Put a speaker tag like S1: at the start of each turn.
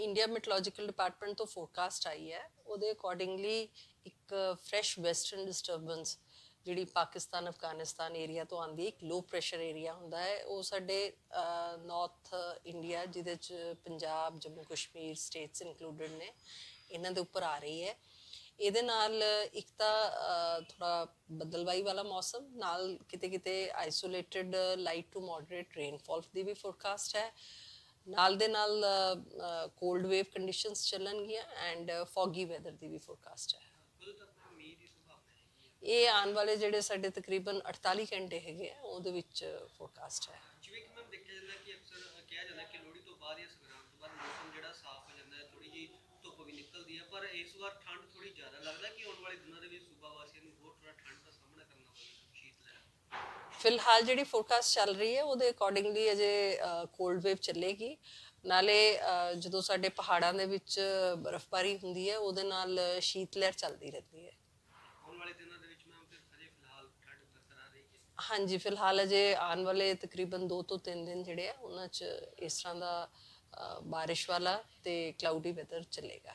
S1: India meteorological department ਤੋਂ forecast ਆਈ ਹੈ, ਉਹਦੇ ਅਕੋਰਡਿੰਗਲੀ ਇੱਕ ਫਰੈਸ਼ ਵੈਸਟਰਨ ਡਿਸਟਰਬੈਂਸ ਜਿਹੜੀ ਪਾਕਿਸਤਾਨ ਅਫਗਾਨਿਸਤਾਨ ਏਰੀਆ ਤੋਂ ਆਉਂਦੀ ਹੈ, ਇੱਕ ਲੋ ਪ੍ਰੈਸ਼ਰ ਏਰੀਆ ਹੁੰਦਾ ਹੈ, ਉਹ ਸਾਡੇ ਨਾਰਥ ਇੰਡੀਆ ਜਿਹਦੇ 'ਚ ਪੰਜਾਬ ਜੰਮੂ ਕਸ਼ਮੀਰ ਸਟੇਟਸ ਇਨਕਲੂਡਡ ਨੇ, ਇਹਨਾਂ ਦੇ ਉੱਪਰ ਆ ਰਹੀ ਹੈ। ਇਹਦੇ ਨਾਲ ਇੱਕ ਤਾਂ ਥੋੜਾ ਬੱਦਲਵਾਈ ਵਾਲਾ ਮੌਸਮ ਨਾਲ ਕਿਤੇ ਕਿਤੇ isolated light to moderate rainfall ਦੀ ਵੀ ਫੋਰਕਾਸਟ ਹੈ। ਨਾਲ ਦੇ ਨਾਲ ਕੋਲਡ ਵੇਵ ਕੰਡੀਸ਼ਨਸ ਚੱਲਣਗੀਆਂ ਐਂਡ ਫੌਗੀ ਵੈਦਰ ਦੀ ਵੀ ਫੋਰਕਾਸਟ ਹੈ। ਇਹ ਆਉਣ ਵਾਲੇ ਜਿਹੜੇ ਸਾਡੇ ਤਕਰੀਬਨ 48 ਘੰਟੇ ਹੈਗੇ ਆ ਉਹਦੇ ਵਿੱਚ ਫੋਰਕਾਸਟ ਹੈ।
S2: ਜਿਵੇਂ ਕਿ ਮੈਮ ਦੇਖਿਆ ਜਾਂਦਾ ਕਿ ਅਕਸਰ ਕਿਹਾ ਜਾਂਦਾ ਕਿ ਲੋਹੜੀ ਤੋਂ ਬਾਅਦ ਜਾਂ ਸੰਗਰਾਂਦ ਤੋਂ ਬਾਅਦ ਮੌਸਮ ਜਿਹੜਾ ਸਾਫ਼ ਹੋ ਜਾਂਦਾ ਹੈ, ਥੋੜੀ ਜਿਹੀ ਧੁੱਪ ਵੀ ਨਿਕਲਦੀ ਹੈ, ਪਰ ਇਸ ਵਾਰ ਠੰਡ ਥੋੜੀ ਜ਼ਿਆਦਾ ਲੱਗਦਾ ਕਿ ਆਉਣ ਵਾਲੇ ਦਿਨਾਂ ਦੇ ਵਿੱਚ ਸੂਬਾ ਵਾਸੀਆਂ ਨੂੰ ਹੋਰ ਥੋੜਾ ਠੰਡ ਦਾ ਸਾਹਮਣਾ ਕਰਨਾ ਪਵੇਗਾ, ਸ਼ੀਤ ਲਹਿਰ।
S1: ਫਿਲਹਾਲ ਜਿਹੜੀ ਫੋਰਕਾਸਟ ਚੱਲ ਰਹੀ ਹੈ ਉਹਦੇ ਅਕੋਰਡਿੰਗਲੀ ਅਜੇ ਕੋਲਡ ਵੇਵ ਚੱਲੇਗੀ। ਨਾਲੇ ਜਦੋਂ ਸਾਡੇ ਪਹਾੜਾਂ ਦੇ ਵਿੱਚ ਬਰਫ਼ਬਾਰੀ ਹੁੰਦੀ ਹੈ ਉਹਦੇ ਨਾਲ ਸ਼ੀਤ ਲਹਿਰ ਚੱਲਦੀ ਰਹਿੰਦੀ ਹੈ।
S2: ਆਉਣ ਵਾਲੇ ਦਿਨਾਂ ਦੇ ਵਿੱਚ ਮੈਮ ਫਿਰ ਅਜੇ ਫਿਲਹਾਲ ਠੰਡ ਬਰਕਰਾਰ ਰਹੇਗੀ?
S1: ਹਾਂਜੀ, ਫਿਲਹਾਲ ਅਜੇ ਆਉਣ ਵਾਲੇ ਤਕਰੀਬਨ 2 ਤੋਂ 3 ਦਿਨ ਜਿਹੜੇ ਆ ਉਹਨਾਂ 'ਚ ਇਸ ਤਰ੍ਹਾਂ ਦਾ ਬਾਰਿਸ਼ ਵਾਲਾ ਤੇ ਕਲਾਊਡੀ ਵੈਦਰ ਚੱਲੇਗਾ।